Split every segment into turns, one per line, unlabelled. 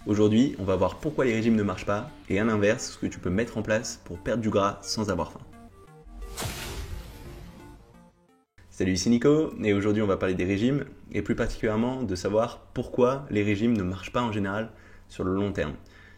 Aujourd'hui, on va voir pourquoi les régimes ne marchent pas et à l'inverse, ce que tu peux mettre en place pour perdre du gras sans avoir faim. Salut, ici Nico et aujourd'hui on va parler des régimes et plus particulièrement de savoir pourquoi les régimes ne marchent pas en général sur le long terme.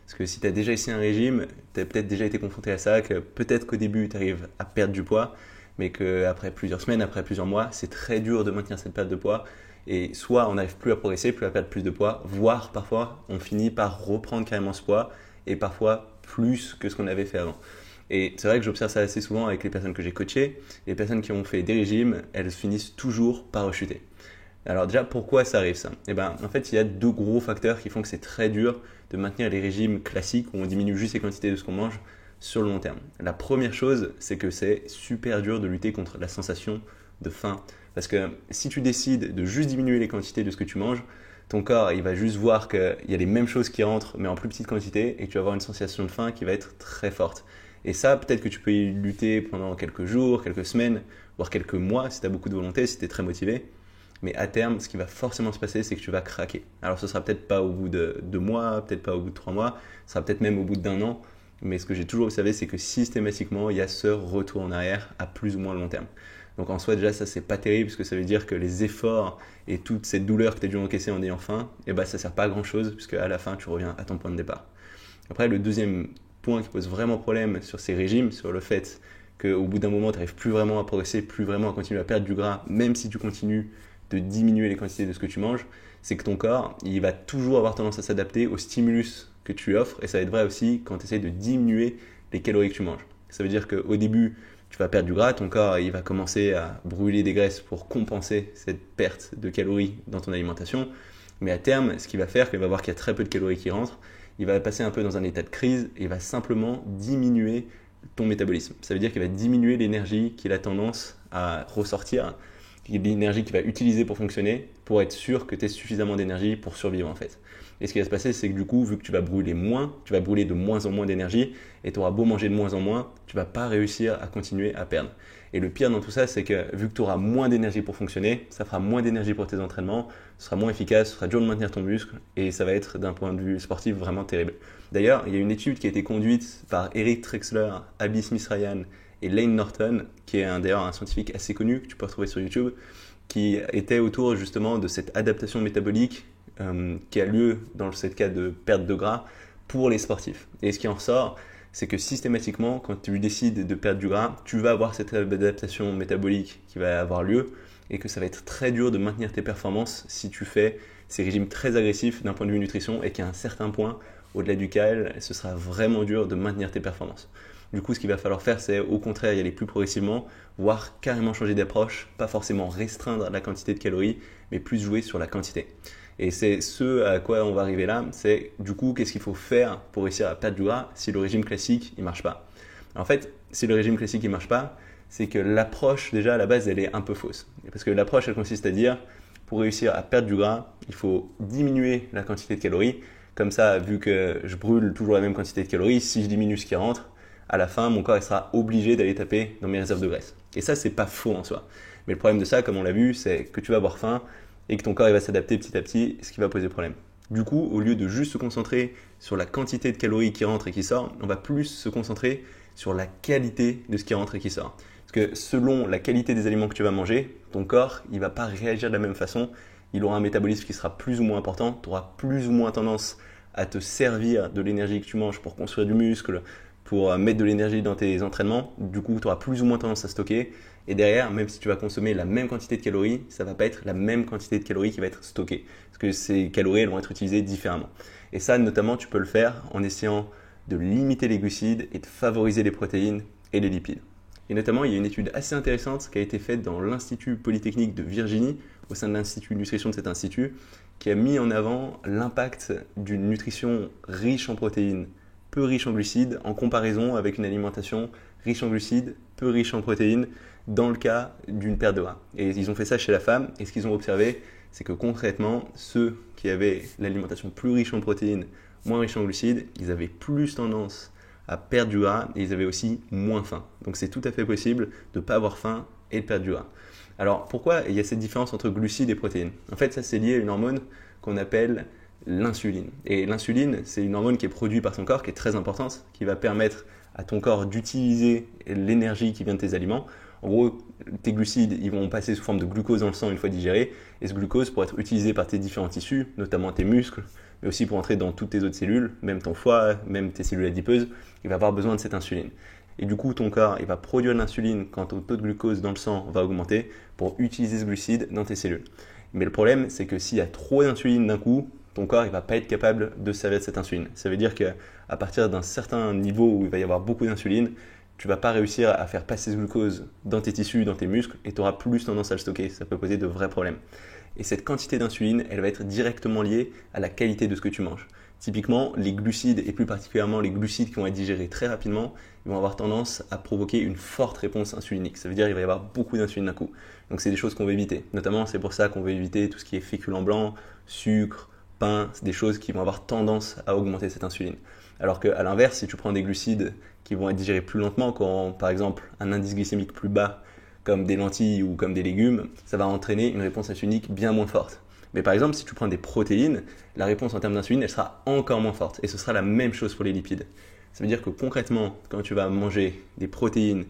Parce que si tu as déjà essayé un régime, tu as peut-être déjà été confronté à ça, que peut-être qu'au début tu arrives à perdre du poids, mais qu'après plusieurs semaines, après plusieurs mois, c'est très dur de maintenir cette perte de poids. Et soit on n'arrive plus à progresser, plus à perdre plus de poids, voire parfois on finit par reprendre carrément ce poids et parfois plus que ce qu'on avait fait avant. Et c'est vrai que j'observe ça assez souvent avec les personnes que j'ai coachées. Les personnes qui ont fait des régimes, elles finissent toujours par rechuter. Alors déjà, pourquoi ça arrive ça? En fait, il y a deux gros facteurs qui font que c'est très dur de maintenir les régimes classiques où on diminue juste les quantités de ce qu'on mange sur le long terme. La première chose, c'est que c'est super dur de lutter contre la sensation de faim. Parce que si tu décides de juste diminuer les quantités de ce que tu manges, ton corps il va juste voir qu'il y a les mêmes choses qui rentrent mais en plus petite quantité et tu vas avoir une sensation de faim qui va être très forte. Et ça, peut-être que tu peux y lutter pendant quelques jours, quelques semaines, voire quelques mois si tu as beaucoup de volonté, si tu es très motivé. Mais à terme, ce qui va forcément se passer, c'est que tu vas craquer. Alors ce sera peut-être pas au bout de 2 mois, peut-être pas au bout de 3 mois, ce sera peut-être même au bout d'1 an. Mais ce que j'ai toujours observé, c'est que systématiquement, il y a ce retour en arrière à plus ou moins long terme. Donc en soi, déjà, ça, c'est pas terrible, parce que ça veut dire que les efforts et toute cette douleur que tu as dû encaisser en ayant faim, ça sert pas à grand chose, puisque à la fin, tu reviens à ton point de départ. Après, le deuxième point qui pose vraiment problème sur ces régimes, sur le fait qu'au bout d'un moment, tu n'arrives plus vraiment à progresser, plus vraiment à continuer à perdre du gras, même si tu continues de diminuer les quantités de ce que tu manges, c'est que ton corps, il va toujours avoir tendance à s'adapter au stimulus que tu offres, et ça va être vrai aussi quand tu essaies de diminuer les calories que tu manges. Ça veut dire qu'au début, tu vas perdre du gras, ton corps il va commencer à brûler des graisses pour compenser cette perte de calories dans ton alimentation, mais à terme, ce qu'il va faire, qu'il va voir qu'il y a très peu de calories qui rentrent, il va passer un peu dans un état de crise et il va simplement diminuer ton métabolisme. Ça veut dire qu'il va diminuer l'énergie qu'il a tendance à ressortir, l'énergie qu'il va utiliser pour fonctionner, pour être sûr que tu aies suffisamment d'énergie pour survivre en fait. Et ce qui va se passer, c'est que du coup, vu que tu vas brûler moins, tu vas brûler de moins en moins d'énergie et tu auras beau manger de moins en moins, tu ne vas pas réussir à continuer à perdre. Et le pire dans tout ça, c'est que vu que tu auras moins d'énergie pour fonctionner, ça fera moins d'énergie pour tes entraînements, ce sera moins efficace, ce sera dur de maintenir ton muscle et ça va être d'un point de vue sportif vraiment terrible. D'ailleurs, il y a une étude qui a été conduite par Eric Trexler, Abby Smith-Ryan et Layne Norton, qui est d'ailleurs un scientifique assez connu que tu peux retrouver sur YouTube, qui était autour justement de cette adaptation métabolique qui a lieu dans ce cas de perte de gras pour les sportifs. Et ce qui en ressort, c'est que systématiquement, quand tu décides de perdre du gras, tu vas avoir cette adaptation métabolique qui va avoir lieu et que ça va être très dur de maintenir tes performances si tu fais ces régimes très agressifs d'un point de vue nutrition et qu'à un certain point, au-delà duquel, ce sera vraiment dur de maintenir tes performances. Du coup, ce qu'il va falloir faire, c'est au contraire y aller plus progressivement, voire carrément changer d'approche, pas forcément restreindre la quantité de calories, mais plus jouer sur la quantité. Et c'est ce à quoi on va arriver là, c'est du coup qu'est-ce qu'il faut faire pour réussir à perdre du gras si le régime classique il marche pas. En fait, si le régime classique il marche pas, c'est que l'approche déjà à la base elle est un peu fausse. Parce que l'approche elle consiste à dire pour réussir à perdre du gras, il faut diminuer la quantité de calories. Comme ça, vu que je brûle toujours la même quantité de calories, si je diminue ce qui rentre, à la fin, mon corps il sera obligé d'aller taper dans mes réserves de graisse. Et ça, c'est pas faux en soi. Mais le problème de ça, comme on l'a vu, c'est que tu vas avoir faim et que ton corps il va s'adapter petit à petit, ce qui va poser problème. Du coup, au lieu de juste se concentrer sur la quantité de calories qui rentrent et qui sortent, on va plus se concentrer sur la qualité de ce qui rentre et qui sort. Parce que selon la qualité des aliments que tu vas manger, ton corps il va pas réagir de la même façon. Il aura un métabolisme qui sera plus ou moins important, tu auras plus ou moins tendance à te servir de l'énergie que tu manges pour construire du muscle, pour mettre de l'énergie dans tes entraînements. Du coup, tu auras plus ou moins tendance à stocker. Et derrière, même si tu vas consommer la même quantité de calories, ça ne va pas être la même quantité de calories qui va être stockée. Parce que ces calories, elles vont être utilisées différemment. Et ça, notamment, tu peux le faire en essayant de limiter les glucides et de favoriser les protéines et les lipides. Et notamment, il y a une étude assez intéressante qui a été faite dans l'Institut Polytechnique de Virginie, au sein de l'Institut de nutrition de cet institut, qui a mis en avant l'impact d'une nutrition riche en protéines, peu riche en glucides, en comparaison avec une alimentation riche en glucides, peu riche en protéines, dans le cas d'une perte de gras. Et ils ont fait ça chez la femme, et ce qu'ils ont observé, c'est que concrètement, ceux qui avaient l'alimentation plus riche en protéines, moins riche en glucides, ils avaient plus tendance à perdre du gras et ils avaient aussi moins faim. Donc c'est tout à fait possible de ne pas avoir faim et de perdre du gras. Alors pourquoi il y a cette différence entre glucides et protéines? En fait, ça c'est lié à une hormone qu'on appelle l'insuline. Et l'insuline, c'est une hormone qui est produite par ton corps, qui est très importante, qui va permettre à ton corps d'utiliser l'énergie qui vient de tes aliments. En gros, tes glucides, ils vont passer sous forme de glucose dans le sang une fois digérés, et ce glucose pourra être utilisé par tes différents tissus, notamment tes muscles, mais aussi pour entrer dans toutes tes autres cellules, même ton foie, même tes cellules adipeuses, il va avoir besoin de cette insuline. Et du coup, ton corps, il va produire de l'insuline quand ton taux de glucose dans le sang va augmenter pour utiliser ce glucide dans tes cellules. Mais le problème, c'est que s'il y a trop d'insuline d'un coup, ton corps ne va pas être capable de se servir de cette insuline. Ça veut dire qu'à partir d'un certain niveau où il va y avoir beaucoup d'insuline, tu ne vas pas réussir à faire passer ce glucose dans tes tissus, dans tes muscles, et tu auras plus tendance à le stocker. Ça peut poser de vrais problèmes. Et cette quantité d'insuline, elle va être directement liée à la qualité de ce que tu manges. Typiquement, les glucides, et plus particulièrement les glucides qui vont être digérés très rapidement, ils vont avoir tendance à provoquer une forte réponse insulinique. Ça veut dire qu'il va y avoir beaucoup d'insuline d'un coup. Donc c'est des choses qu'on veut éviter. Notamment, c'est pour ça qu'on veut éviter tout ce qui est féculent blanc, sucre, pain, c'est des choses qui vont avoir tendance à augmenter cette insuline. Alors qu'à l'inverse, si tu prends des glucides qui vont être digérés plus lentement, quand par exemple un indice glycémique plus bas, comme des lentilles ou comme des légumes, ça va entraîner une réponse insulinique bien moins forte. Mais par exemple, si tu prends des protéines, la réponse en termes d'insuline, elle sera encore moins forte. Et ce sera la même chose pour les lipides. Ça veut dire que concrètement, quand tu vas manger des protéines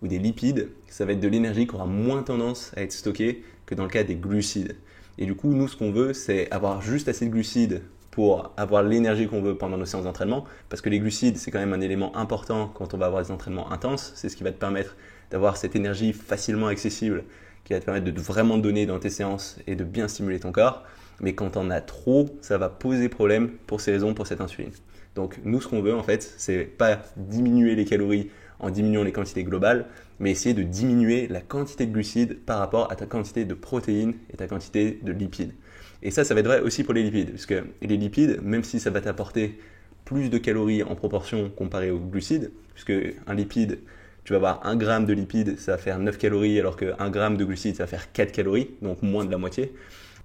ou des lipides, ça va être de l'énergie qui aura moins tendance à être stockée que dans le cas des glucides. Et du coup, nous, ce qu'on veut, c'est avoir juste assez de glucides pour avoir l'énergie qu'on veut pendant nos séances d'entraînement. Parce que les glucides, c'est quand même un élément important quand on va avoir des entraînements intenses. C'est ce qui va te permettre d'avoir cette énergie facilement accessible qui va te permettre de vraiment donner dans tes séances et de bien stimuler ton corps. Mais quand on a trop, ça va poser problème pour ces raisons, pour cette insuline. Donc nous, ce qu'on veut en fait, c'est pas diminuer les calories en diminuant les quantités globales, mais essayer de diminuer la quantité de glucides par rapport à ta quantité de protéines et ta quantité de lipides. Et ça va être vrai aussi pour les lipides, parce que les lipides, même si ça va t'apporter plus de calories en proportion comparé aux glucides, puisque un lipide, tu vas avoir 1 gramme de lipides, ça va faire 9 calories, alors que 1 gramme de glucides, ça va faire 4 calories, donc moins de la moitié.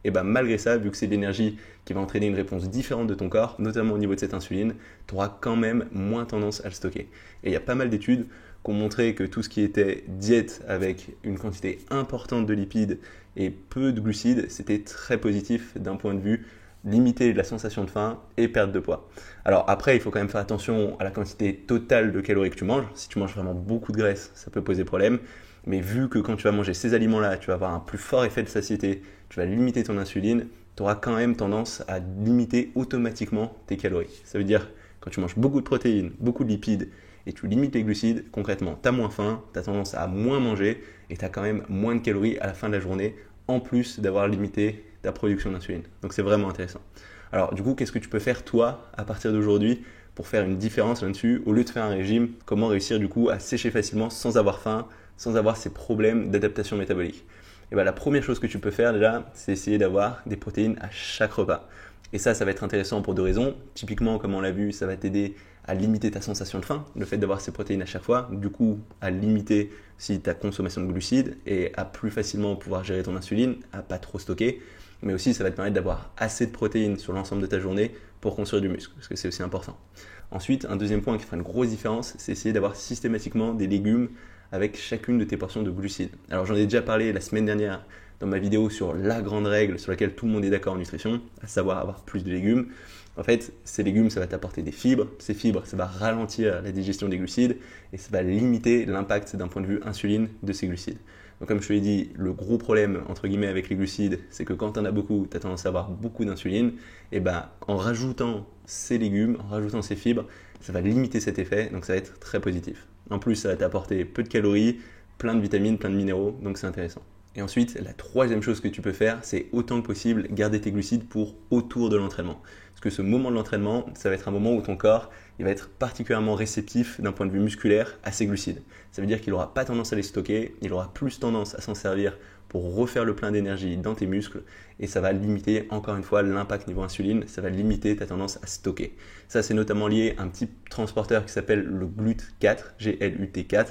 Et bien malgré ça, vu que c'est de l'énergie qui va entraîner une réponse différente de ton corps, notamment au niveau de cette insuline, tu auras quand même moins tendance à le stocker. Et il y a pas mal d'études qui ont montré que tout ce qui était diète avec une quantité importante de lipides et peu de glucides, c'était très positif d'un point de vue limiter la sensation de faim et perte de poids. Alors après, il faut quand même faire attention à la quantité totale de calories que tu manges. Si tu manges vraiment beaucoup de graisse, ça peut poser problème. Mais vu que quand tu vas manger ces aliments-là, tu vas avoir un plus fort effet de satiété, tu vas limiter ton insuline, tu auras quand même tendance à limiter automatiquement tes calories. Ça veut dire quand tu manges beaucoup de protéines, beaucoup de lipides et tu limites les glucides, concrètement, tu as moins faim, tu as tendance à moins manger et tu as quand même moins de calories à la fin de la journée, en plus d'avoir limité ta production d'insuline. Donc c'est vraiment intéressant. Alors du coup, qu'est-ce que tu peux faire toi à partir d'aujourd'hui pour faire une différence là-dessus? Au lieu de faire un régime, comment réussir du coup à sécher facilement sans avoir faim, sans avoir ces problèmes d'adaptation métabolique? Et bien, la première chose que tu peux faire déjà, c'est essayer d'avoir des protéines à chaque repas. Et ça va être intéressant pour deux raisons. Typiquement, comme on l'a vu, ça va t'aider à limiter ta sensation de faim, le fait d'avoir ces protéines à chaque fois, du coup à limiter aussi ta consommation de glucides et à plus facilement pouvoir gérer ton insuline, à pas trop stocker. Mais aussi, ça va te permettre d'avoir assez de protéines sur l'ensemble de ta journée pour construire du muscle, parce que c'est aussi important. Ensuite, un deuxième point qui fera une grosse différence, c'est essayer d'avoir systématiquement des légumes avec chacune de tes portions de glucides. Alors j'en ai déjà parlé la semaine dernière dans ma vidéo sur la grande règle sur laquelle tout le monde est d'accord en nutrition, à savoir avoir plus de légumes. En fait, ces légumes, ça va t'apporter des fibres. Ces fibres, ça va ralentir la digestion des glucides et ça va limiter l'impact d'un point de vue insuline de ces glucides. Donc comme je te l'ai dit, le gros problème entre guillemets avec les glucides, c'est que quand tu en as beaucoup, tu as tendance à avoir beaucoup d'insuline. Et en rajoutant ces légumes, en rajoutant ces fibres, ça va limiter cet effet, donc ça va être très positif. En plus, ça va t'apporter peu de calories, plein de vitamines, plein de minéraux, donc c'est intéressant. Et ensuite, la troisième chose que tu peux faire, c'est autant que possible garder tes glucides pour autour de l'entraînement. Parce que ce moment de l'entraînement, ça va être un moment où ton corps il va être particulièrement réceptif d'un point de vue musculaire à ces glucides. Ça veut dire qu'il n'aura pas tendance à les stocker, il aura plus tendance à s'en servir pour refaire le plein d'énergie dans tes muscles et ça va limiter encore une fois l'impact niveau insuline, ça va limiter ta tendance à stocker. Ça c'est notamment lié à un petit transporteur qui s'appelle le GLUT4, GLUT4,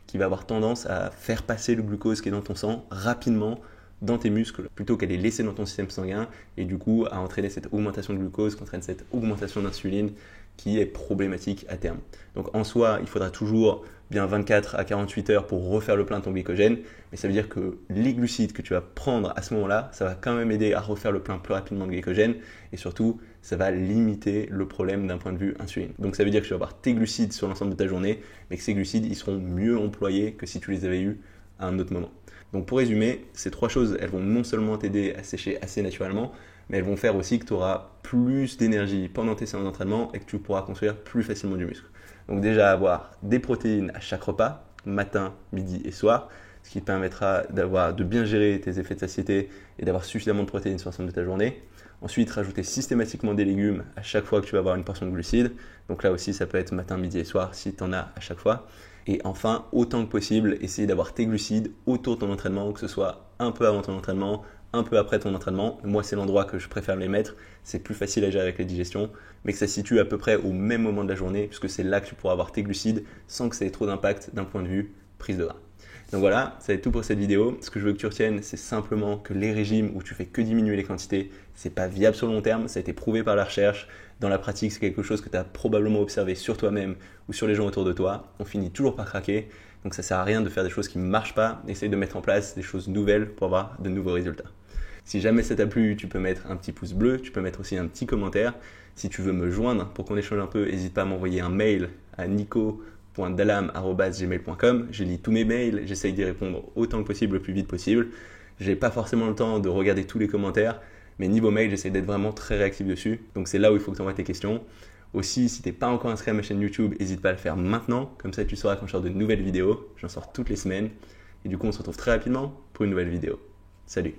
qui va avoir tendance à faire passer le glucose qui est dans ton sang rapidement dans tes muscles plutôt qu'à les laisser dans ton système sanguin et du coup à entraîner cette augmentation de glucose, qui entraîne cette augmentation d'insuline qui est problématique à terme. Donc en soi, il faudra toujours bien 24 à 48 heures pour refaire le plein de ton glycogène, mais ça veut dire que les glucides que tu vas prendre à ce moment-là, ça va quand même aider à refaire le plein plus rapidement de glycogène et surtout, ça va limiter le problème d'un point de vue insuline. Donc ça veut dire que tu vas avoir tes glucides sur l'ensemble de ta journée, mais que ces glucides, ils seront mieux employés que si tu les avais eus à un autre moment. Donc pour résumer, ces 3 choses, elles vont non seulement t'aider à sécher assez naturellement, mais elles vont faire aussi que tu auras plus d'énergie pendant tes séances d'entraînement et que tu pourras construire plus facilement du muscle. Donc déjà avoir des protéines à chaque repas, matin, midi et soir, ce qui te permettra de bien gérer tes effets de satiété et d'avoir suffisamment de protéines sur l'ensemble de ta journée. Ensuite, rajouter systématiquement des légumes à chaque fois que tu vas avoir une portion de glucides. Donc là aussi, ça peut être matin, midi et soir si tu en as à chaque fois. Et enfin, autant que possible, essayer d'avoir tes glucides autour de ton entraînement, que ce soit un peu avant ton entraînement, un peu après ton entraînement. Moi, c'est l'endroit que je préfère les mettre. C'est plus facile à gérer avec la digestion, mais que ça se situe à peu près au même moment de la journée, puisque c'est là que tu pourras avoir tes glucides sans que ça ait trop d'impact d'un point de vue prise de gras. Donc voilà, ça va être tout pour cette vidéo. Ce que je veux que tu retiennes, c'est simplement que les régimes où tu fais que diminuer les quantités, c'est pas viable sur le long terme. Ça a été prouvé par la recherche. Dans la pratique, c'est quelque chose que tu as probablement observé sur toi-même ou sur les gens autour de toi. On finit toujours par craquer. Donc ça sert à rien de faire des choses qui ne marchent pas. Essaye de mettre en place des choses nouvelles pour avoir de nouveaux résultats. Si jamais ça t'a plu, tu peux mettre un petit pouce bleu. Tu peux mettre aussi un petit commentaire. Si tu veux me joindre pour qu'on échange un peu, n'hésite pas à m'envoyer un mail à nico.dalam@gmail.com. Je lis tous mes mails, j'essaye d'y répondre autant que possible, le plus vite possible. Je n'ai pas forcément le temps de regarder tous les commentaires, mais niveau mail, j'essaie d'être vraiment très réactif dessus. Donc c'est là où il faut que tu envoies tes questions. Aussi, si tu n'es pas encore inscrit à ma chaîne YouTube, n'hésite pas à le faire maintenant. Comme ça, tu sauras quand je sors de nouvelles vidéos. J'en sors toutes les semaines. Et du coup, on se retrouve très rapidement pour une nouvelle vidéo. Salut!